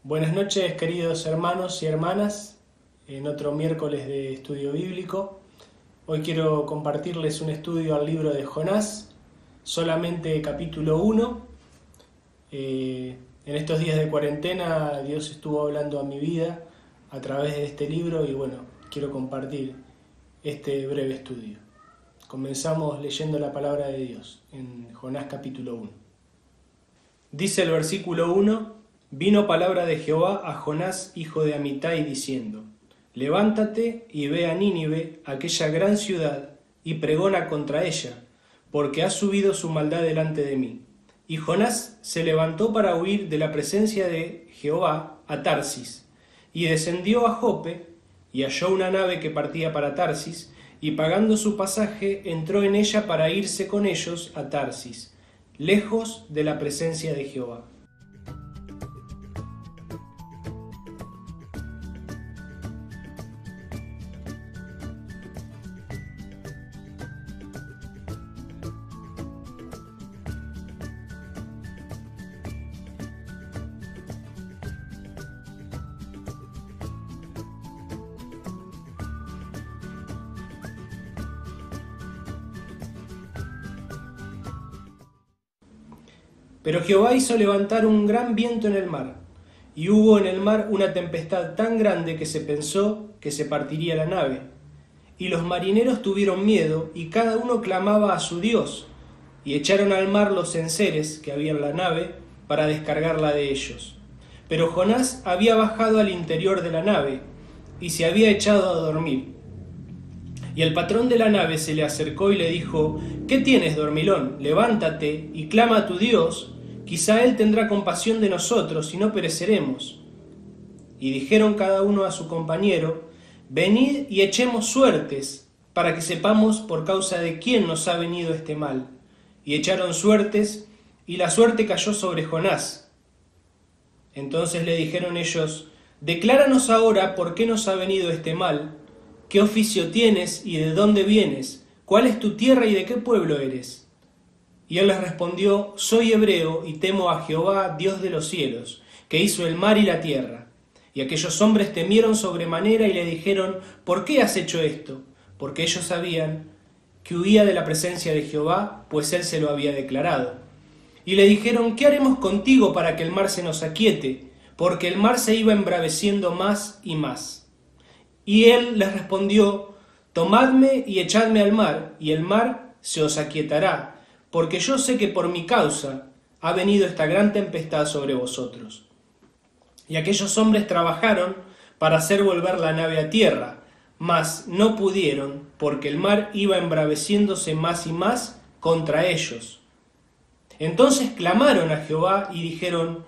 Buenas noches, queridos hermanos y hermanas, en otro miércoles de estudio bíblico. Hoy quiero compartirles un estudio al libro de Jonás, solamente capítulo 1. En estos días de cuarentena Dios estuvo hablando a mi vida a través de este libro y bueno, quiero compartir este breve estudio. Comenzamos leyendo la palabra de Dios en Jonás capítulo 1. Dice el versículo 1: Vino palabra de Jehová a Jonás, hijo de Amitai, diciendo: Levántate y ve a Nínive, aquella gran ciudad, y pregona contra ella, porque ha subido su maldad delante de mí. Y Jonás se levantó para huir de la presencia de Jehová a Tarsis, y descendió a Jope, y halló una nave que partía para Tarsis, y pagando su pasaje entró en ella para irse con ellos a Tarsis, lejos de la presencia de Jehová. Pero Jehová hizo levantar un gran viento en el mar, y hubo en el mar una tempestad tan grande que se pensó que se partiría la nave. Y los marineros tuvieron miedo, y cada uno clamaba a su Dios, y echaron al mar los enseres que había en la nave para descargarla de ellos. Pero Jonás había bajado al interior de la nave, y se había echado a dormir. Y el patrón de la nave se le acercó y le dijo: ¿Qué tienes, dormilón? Levántate y clama a tu Dios. Quizá él tendrá compasión de nosotros y no pereceremos. Y dijeron cada uno a su compañero: Venid y echemos suertes, para que sepamos por causa de quién nos ha venido este mal. Y echaron suertes, y la suerte cayó sobre Jonás. Entonces le dijeron ellos: Decláranos ahora por qué nos ha venido este mal. ¿Qué oficio tienes y de dónde vienes? ¿Cuál es tu tierra y de qué pueblo eres? Y él les respondió: Soy hebreo y temo a Jehová, Dios de los cielos, que hizo el mar y la tierra. Y aquellos hombres temieron sobremanera y le dijeron: ¿Por qué has hecho esto? Porque ellos sabían que huía de la presencia de Jehová, pues él se lo había declarado. Y le dijeron: ¿Qué haremos contigo para que el mar se nos aquiete? Porque el mar se iba embraveciendo más y más. Y él les respondió: Tomadme y echadme al mar, y el mar se os aquietará, porque yo sé que por mi causa ha venido esta gran tempestad sobre vosotros. Y aquellos hombres trabajaron para hacer volver la nave a tierra, mas no pudieron, porque el mar iba embraveciéndose más y más contra ellos. Entonces clamaron a Jehová y dijeron: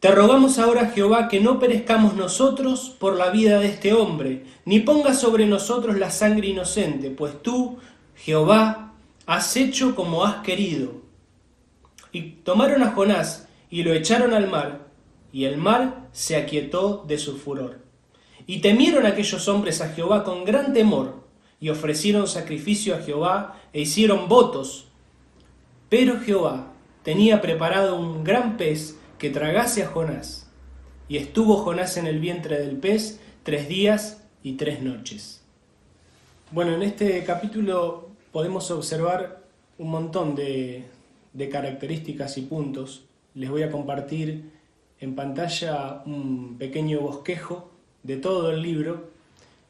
Te rogamos ahora, Jehová, que no perezcamos nosotros por la vida de este hombre, ni pongas sobre nosotros la sangre inocente, pues tú, Jehová, has hecho como has querido. Y tomaron a Jonás y lo echaron al mar, y el mar se aquietó de su furor. Y temieron aquellos hombres a Jehová con gran temor, y ofrecieron sacrificio a Jehová e hicieron votos. Pero Jehová tenía preparado un gran pez que tragase a Jonás. Y estuvo Jonás en el vientre del pez 3 días y 3 noches. Bueno, en este capítulo podemos observar un montón de características y puntos. Les voy a compartir en pantalla un pequeño bosquejo de todo el libro,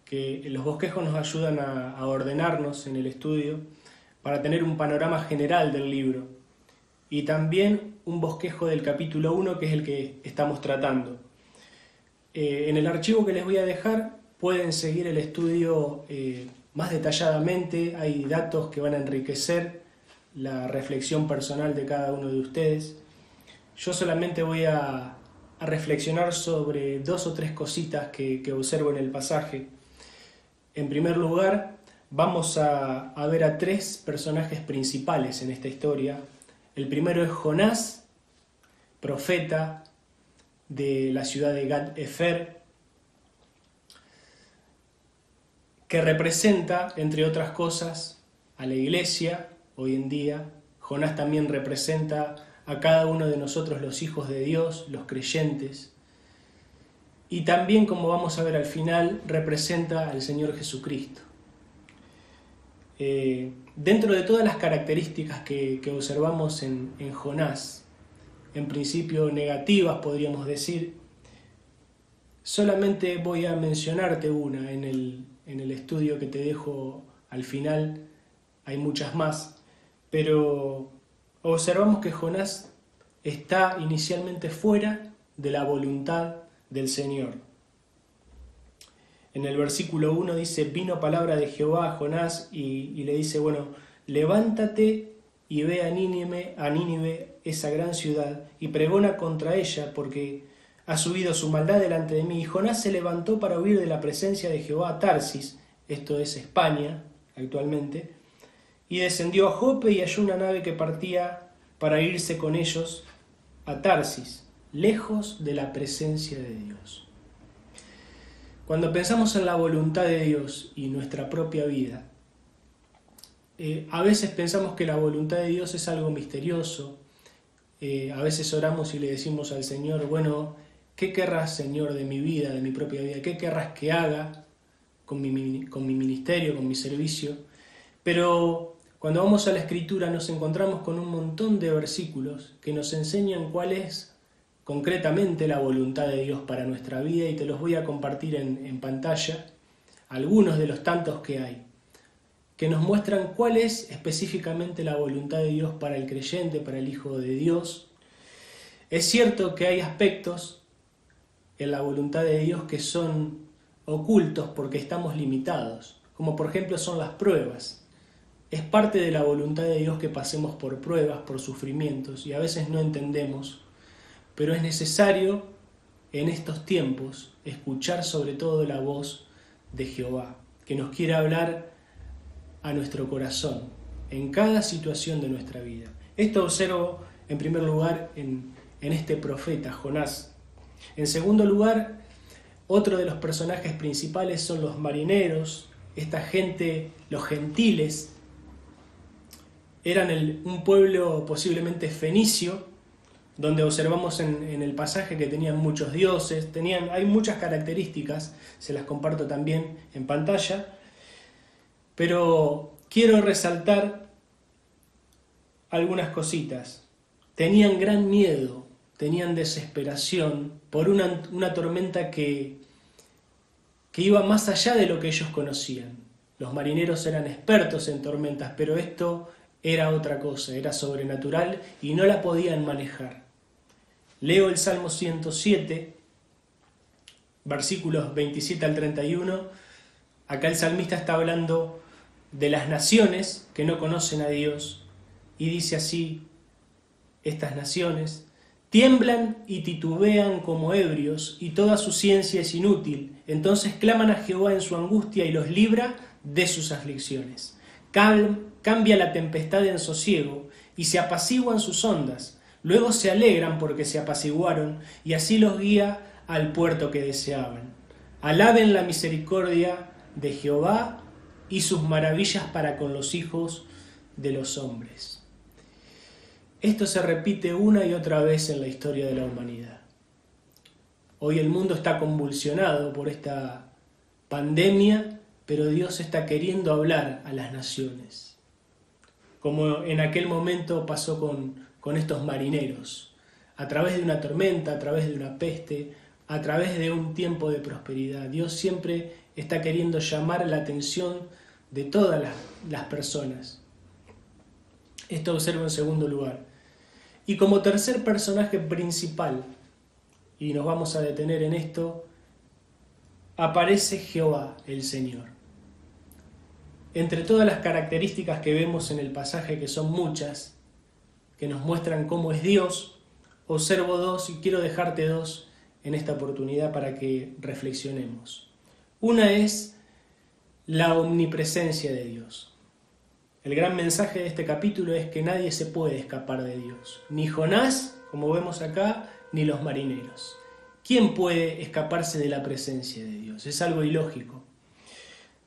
que los bosquejos nos ayudan a ordenarnos en el estudio para tener un panorama general del libro. Y también un bosquejo del capítulo 1, que es el que estamos tratando. En el archivo que les voy a dejar pueden seguir el estudio más detalladamente. Hay datos que van a enriquecer la reflexión personal de cada uno de ustedes. Yo solamente voy a reflexionar sobre 2 o 3 cositas que observo en el pasaje. En primer lugar, vamos a ver a 3 personajes principales en esta historia. El primero es Jonás, profeta de la ciudad de Gat-Efer, que representa, entre otras cosas, a la iglesia hoy en día. Jonás también representa a cada uno de nosotros, los hijos de Dios, los creyentes. y también, como vamos a ver al final, representa al Señor Jesucristo. Dentro de todas las características que observamos en Jonás, en principio negativas podríamos decir, solamente voy a mencionarte una en el estudio que te dejo al final. Hay muchas más, pero observamos que Jonás está inicialmente fuera de la voluntad del Señor. En el versículo 1 dice, vino palabra de Jehová a Jonás y le dice, bueno, levántate y ve a Nínive, esa gran ciudad, y pregona contra ella, porque ha subido su maldad delante de mí. Y Jonás se levantó para huir de la presencia de Jehová a Tarsis, esto es España actualmente, y descendió a Jope y halló una nave que partía para irse con ellos a Tarsis, lejos de la presencia de Dios. Cuando pensamos en la voluntad de Dios y nuestra propia vida, a veces pensamos que la voluntad de Dios es algo misterioso. A veces oramos y le decimos al Señor, bueno, ¿qué querrás, Señor, de mi vida, de mi propia vida? ¿Qué querrás que haga con mi ministerio, con mi servicio? Pero cuando vamos a la Escritura nos encontramos con un montón de versículos que nos enseñan cuál es concretamente la voluntad de Dios para nuestra vida, y te los voy a compartir en pantalla, algunos de los tantos que hay, que nos muestran cuál es específicamente la voluntad de Dios para el creyente, para el Hijo de Dios. Es cierto que hay aspectos en la voluntad de Dios que son ocultos porque estamos limitados, como por ejemplo son las pruebas. Es parte de la voluntad de Dios que pasemos por pruebas, por sufrimientos, y a veces no entendemos. Pero es necesario en estos tiempos escuchar sobre todo la voz de Jehová, que nos quiere hablar a nuestro corazón en cada situación de nuestra vida. Esto observo en primer lugar en este profeta, Jonás. En segundo lugar, otro de los personajes principales son los marineros, esta gente, los gentiles. Eran un pueblo posiblemente fenicio, donde observamos en el pasaje que tenían muchos dioses, hay muchas características, se las comparto también en pantalla, pero quiero resaltar algunas cositas. Tenían gran miedo, tenían desesperación por una tormenta que iba más allá de lo que ellos conocían. Los marineros eran expertos en tormentas, pero esto era otra cosa, era sobrenatural y no la podían manejar. Leo el Salmo 107, versículos 27 al 31. Acá el salmista está hablando de las naciones que no conocen a Dios, y dice así, estas naciones tiemblan y titubean como ebrios, y toda su ciencia es inútil. Entonces claman a Jehová en su angustia y los libra de sus aflicciones. Cambia la tempestad en sosiego y se apaciguan sus ondas. Luego se alegran porque se apaciguaron, y así los guía al puerto que deseaban. Alaben la misericordia de Jehová y sus maravillas para con los hijos de los hombres. Esto se repite una y otra vez en la historia de la humanidad. Hoy el mundo está convulsionado por esta pandemia, pero Dios está queriendo hablar a las naciones, como en aquel momento pasó con estos marineros, a través de una tormenta, a través de una peste, a través de un tiempo de prosperidad. Dios siempre está queriendo llamar la atención de todas las personas. Esto observo en segundo lugar. Y como tercer personaje principal, y nos vamos a detener en esto, aparece Jehová, el Señor. Entre todas las características que vemos en el pasaje, que son muchas, que nos muestran cómo es Dios, observo dos y quiero dejarte dos en esta oportunidad para que reflexionemos. Una es la omnipresencia de Dios. El gran mensaje de este capítulo es que nadie se puede escapar de Dios, ni Jonás, como vemos acá, ni los marineros. ¿Quién puede escaparse de la presencia de Dios? Es algo ilógico.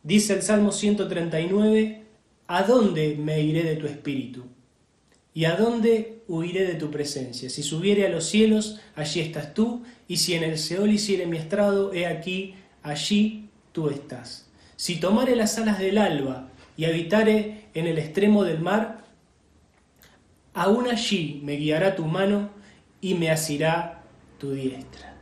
Dice el Salmo 139, ¿a dónde me iré de tu espíritu? ¿Y a dónde huiré de tu presencia? Si subiere a los cielos, allí estás tú, y si en el Seol hiciere mi estrado, he aquí, allí tú estás. Si tomare las alas del alba y habitare en el extremo del mar, aún allí me guiará tu mano y me asirá tu diestra.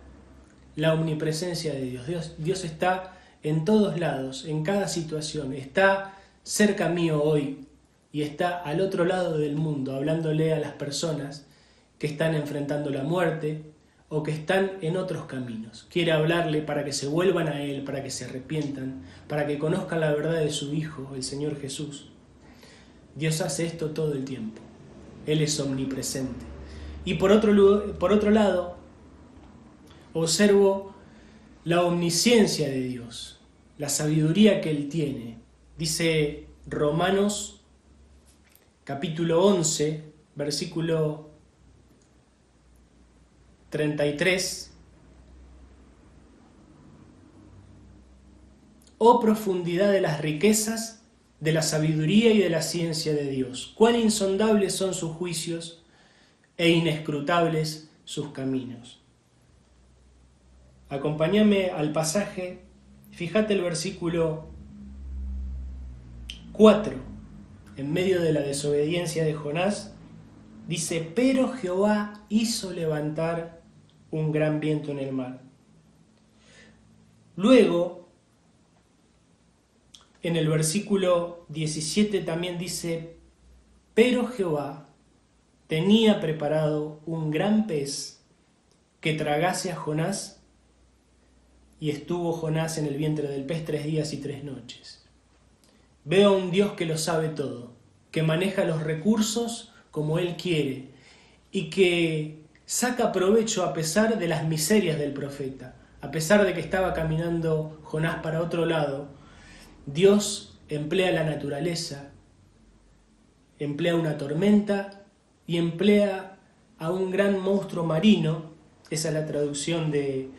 La omnipresencia de Dios. Dios está en todos lados, en cada situación. Está cerca mío hoy y está al otro lado del mundo, hablándole a las personas que están enfrentando la muerte o que están en otros caminos. Quiere hablarle para que se vuelvan a Él, para que se arrepientan, para que conozcan la verdad de su Hijo, el Señor Jesús. Dios hace esto todo el tiempo. Él es omnipresente. Y por otro lado, observo la omnisciencia de Dios, la sabiduría que Él tiene. Dice Romanos capítulo 11, versículo 33. Oh profundidad de las riquezas, de la sabiduría y de la ciencia de Dios. Cuán insondables son sus juicios e inescrutables sus caminos. Acompáñame al pasaje, fíjate el versículo 4, en medio de la desobediencia de Jonás, dice, pero Jehová hizo levantar un gran viento en el mar. Luego, en el versículo 17 también dice, pero Jehová tenía preparado un gran pez que tragase a Jonás, y estuvo Jonás en el vientre del pez 3 días y 3 noches. Veo a un Dios que lo sabe todo, que maneja los recursos como Él quiere, y que saca provecho a pesar de las miserias del profeta. A pesar de que estaba caminando Jonás para otro lado, Dios emplea la naturaleza, emplea una tormenta y emplea a un gran monstruo marino. Esa es la traducción de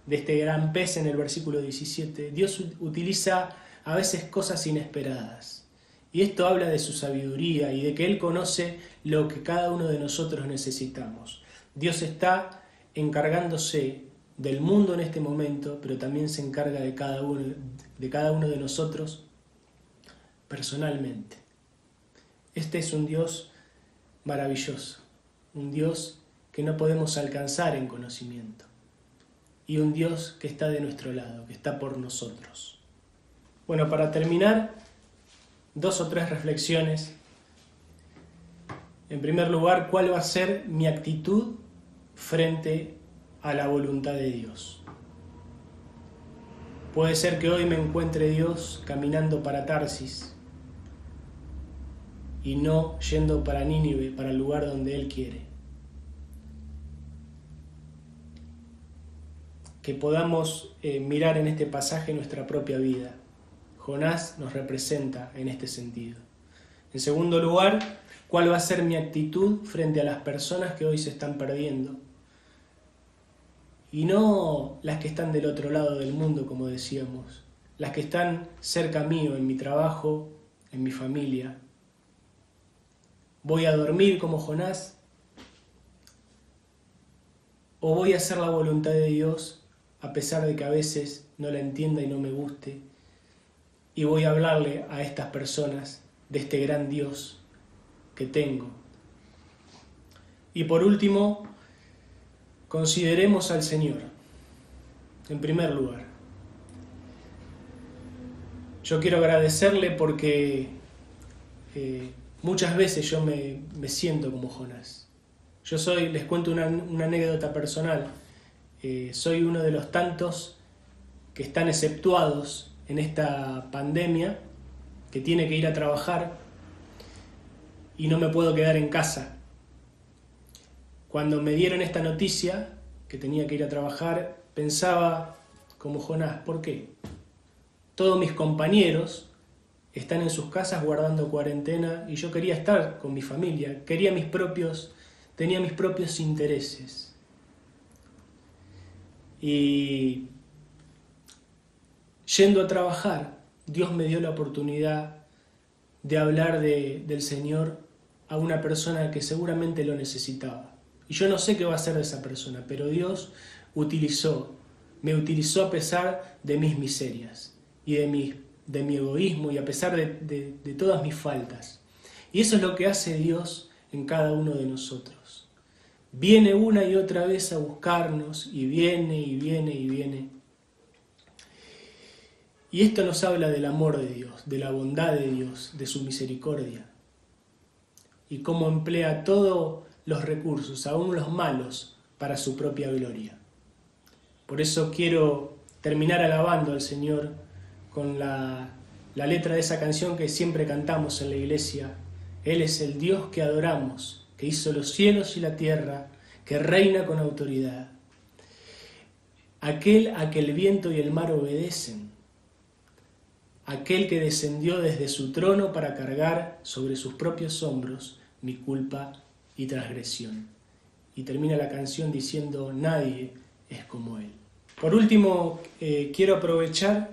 este gran pez en el versículo 17. Dios utiliza a veces cosas inesperadas. Y esto habla de su sabiduría y de que Él conoce lo que cada uno de nosotros necesitamos. Dios está encargándose del mundo en este momento, pero también se encarga de cada uno de nosotros personalmente. Este es un Dios maravilloso, un Dios que no podemos alcanzar en conocimiento, y un Dios que está de nuestro lado, que está por nosotros. Bueno, para terminar, 2 o 3 reflexiones. En primer lugar, ¿cuál va a ser mi actitud frente a la voluntad de Dios? Puede ser que hoy me encuentre Dios caminando para Tarsis y no yendo para Nínive, para el lugar donde Él quiere. Que podamos mirar en este pasaje nuestra propia vida. Jonás nos representa en este sentido. En segundo lugar, ¿cuál va a ser mi actitud frente a las personas que hoy se están perdiendo? Y no las que están del otro lado del mundo, como decíamos, las que están cerca mío, en mi trabajo, en mi familia. ¿Voy a dormir como Jonás? ¿O voy a hacer la voluntad de Dios a pesar de que a veces no la entienda y no me guste? Y voy a hablarle a estas personas de este gran Dios que tengo. Y por último, consideremos al Señor, en primer lugar. Yo quiero agradecerle porque muchas veces yo me siento como Jonás. Les cuento una anécdota personal. Soy uno de los tantos que están exceptuados en esta pandemia, que tiene que ir a trabajar y no me puedo quedar en casa. Cuando me dieron esta noticia, que tenía que ir a trabajar, pensaba como Jonás, ¿por qué? Todos mis compañeros están en sus casas guardando cuarentena y yo quería estar con mi familia, tenía mis propios intereses. Y yendo a trabajar, Dios me dio la oportunidad de hablar del Señor a una persona que seguramente lo necesitaba. Y yo no sé qué va a hacer de esa persona, pero Dios me utilizó a pesar de mis miserias y de mi egoísmo y a pesar de todas mis faltas. Y eso es lo que hace Dios en cada uno de nosotros. Viene una y otra vez a buscarnos y viene y viene y viene. Y esto nos habla del amor de Dios, de la bondad de Dios, de su misericordia. Y cómo emplea todos los recursos, aún los malos, para su propia gloria. Por eso quiero terminar alabando al Señor con la letra de esa canción que siempre cantamos en la iglesia. Él es el Dios que adoramos, que hizo los cielos y la tierra, que reina con autoridad. Aquel a que el viento y el mar obedecen. Aquel que descendió desde su trono para cargar sobre sus propios hombros mi culpa y transgresión. Y termina la canción diciendo, nadie es como Él. Por último, quiero aprovechar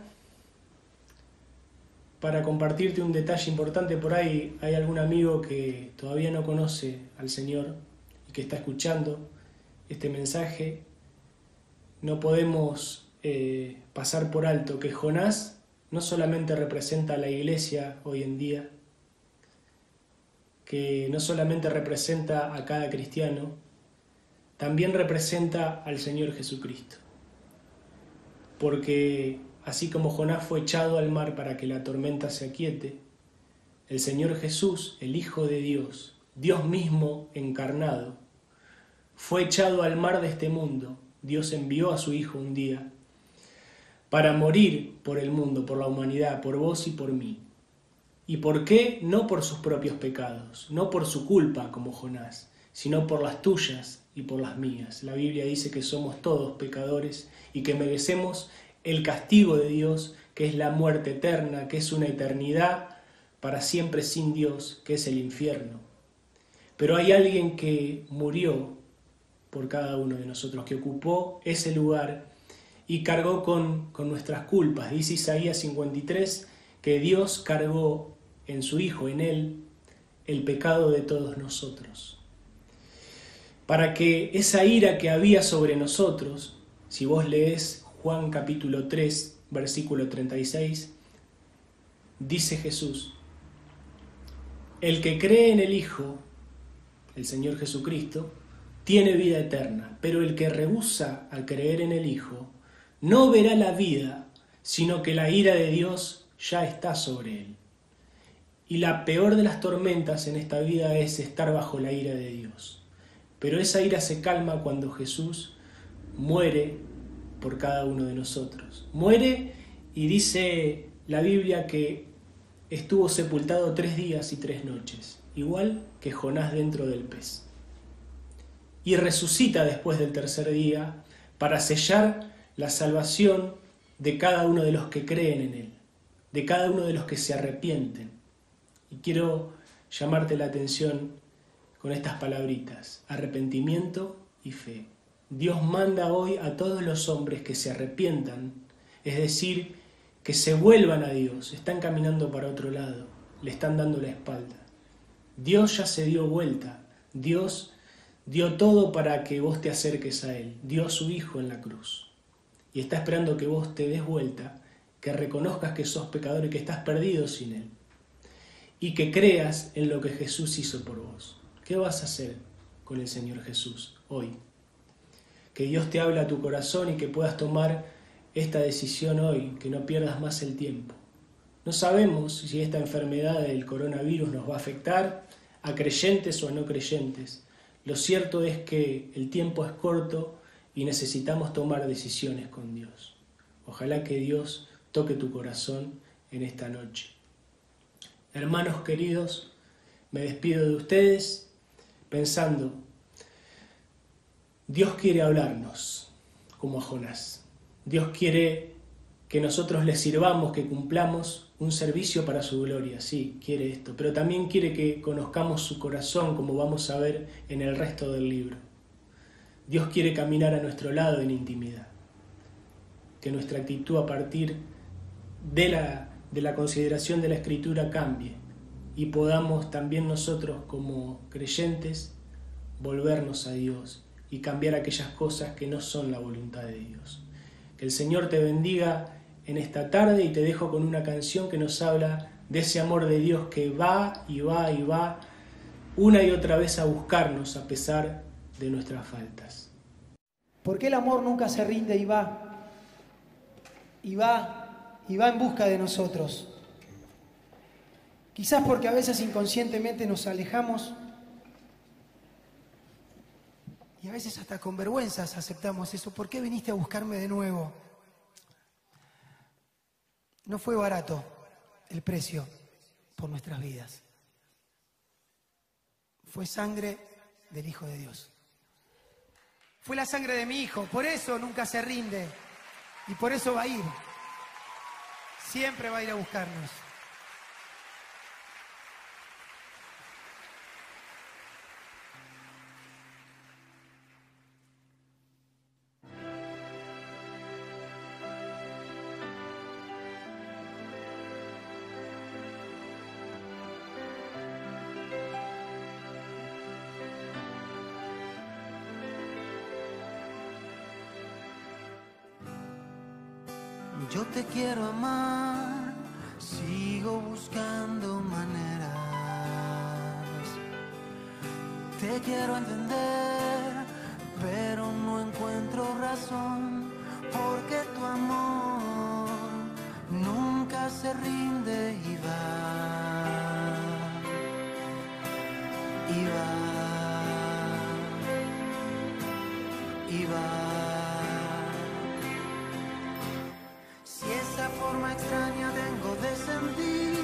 para compartirte un detalle importante. Por ahí hay algún amigo que todavía no conoce al Señor y que está escuchando este mensaje. No podemos pasar por alto que Jonás no solamente representa a la iglesia hoy en día, que no solamente representa a cada cristiano, también representa al Señor Jesucristo. Porque así como Jonás fue echado al mar para que la tormenta se aquiete, el Señor Jesús, el Hijo de Dios, Dios mismo encarnado, fue echado al mar de este mundo. Dios envió a su Hijo un día para morir por el mundo, por la humanidad, por vos y por mí. ¿Y por qué? No por sus propios pecados, no por su culpa como Jonás, sino por las tuyas y por las mías. La Biblia dice que somos todos pecadores y que merecemos el castigo de Dios, que es la muerte eterna, que es una eternidad para siempre sin Dios, que es el infierno. Pero hay alguien que murió por cada uno de nosotros, que ocupó ese lugar y cargó con nuestras culpas. Dice Isaías 53 que Dios cargó en su Hijo, en Él, el pecado de todos nosotros. Para que esa ira que había sobre nosotros, si vos lees Juan capítulo 3, versículo 36, dice Jesús, el que cree en el Hijo, el Señor Jesucristo, tiene vida eterna, pero el que rehúsa a creer en el Hijo, no verá la vida, sino que la ira de Dios ya está sobre él. Y la peor de las tormentas en esta vida es estar bajo la ira de Dios. Pero esa ira se calma cuando Jesús muere por cada uno de nosotros. Muere y dice la Biblia que estuvo sepultado 3 días y 3 noches, igual que Jonás dentro del pez. Y resucita después del 3er día para sellar la salvación de cada uno de los que creen en Él, de cada uno de los que se arrepienten. Y quiero llamarte la atención con estas palabritas, arrepentimiento y fe. Dios manda hoy a todos los hombres que se arrepientan, es decir, que se vuelvan a Dios, están caminando para otro lado, le están dando la espalda. Dios ya se dio vuelta, Dios dio todo para que vos te acerques a Él, dio a su Hijo en la cruz. Y está esperando que vos te des vuelta, que reconozcas que sos pecador y que estás perdido sin Él. Y que creas en lo que Jesús hizo por vos. ¿Qué vas a hacer con el Señor Jesús hoy? Que Dios te hable a tu corazón y que puedas tomar esta decisión hoy, que no pierdas más el tiempo. No sabemos si esta enfermedad del coronavirus nos va a afectar a creyentes o a no creyentes. Lo cierto es que el tiempo es corto y necesitamos tomar decisiones con Dios. Ojalá que Dios toque tu corazón en esta noche. Hermanos queridos, me despido de ustedes pensando, Dios quiere hablarnos como a Jonás. Dios quiere que nosotros le sirvamos, que cumplamos un servicio para su gloria. Sí, quiere esto, pero también quiere que conozcamos su corazón, como vamos a ver en el resto del libro. Dios quiere caminar a nuestro lado en intimidad. Que nuestra actitud a partir de la consideración de la Escritura cambie y podamos también nosotros como creyentes volvernos a Dios y cambiar aquellas cosas que no son la voluntad de Dios. Que el Señor te bendiga en esta tarde y te dejo con una canción que nos habla de ese amor de Dios que va y va y va una y otra vez a buscarnos a pesar de nuestras faltas. Porque el amor nunca se rinde y va, y va, y va en busca de nosotros. Quizás porque a veces inconscientemente nos alejamos y a veces hasta con vergüenzas aceptamos eso. ¿Por qué viniste a buscarme de nuevo? No fue barato el precio por nuestras vidas. Fue sangre del Hijo de Dios. Fue la sangre de mi Hijo, por eso nunca se rinde y por eso va a ir. Siempre va a ir a buscarnos. Yo te quiero amar, sigo buscando maneras. Te quiero entender, pero no encuentro razón, porque tu amor nunca se rinde y va, y va, y va. Forma extraña tengo de sentir,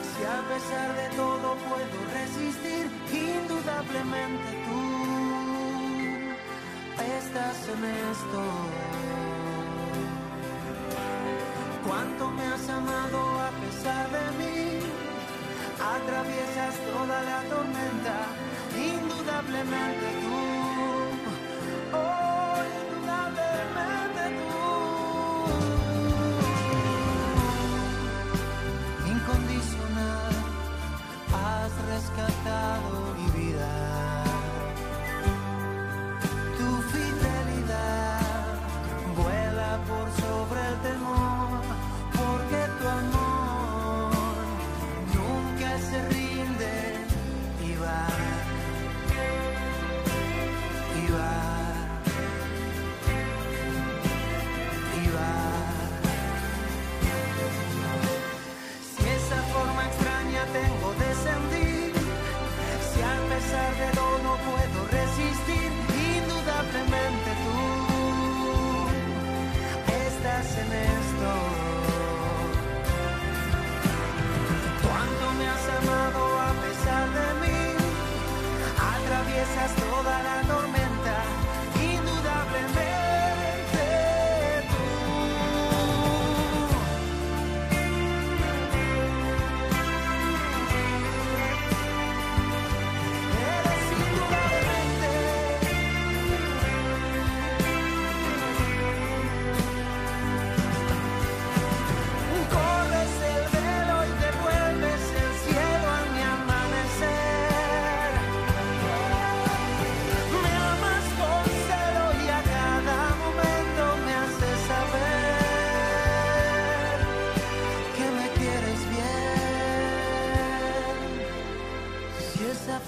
si a pesar de todo puedo resistir, indudablemente tú estás en esto. Cuánto me has amado a pesar de mí, atraviesas toda la tormenta, indudablemente tú, oh, indudablemente tú. Incondicional, has rescatado mi vida. Tu fidelidad vuela por sobre el temor, porque tu amor nunca se rinde y va, y va, y va. Tengo de sentir, si a pesar de todo no puedo resistir, indudablemente tú estás en esto. Cuánto me has amado a pesar de mí, atraviesas toda la tormenta, indudablemente.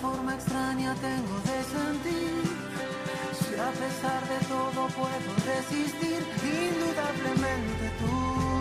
Forma extraña tengo de sentir, si a pesar de todo puedo resistir, indudablemente tú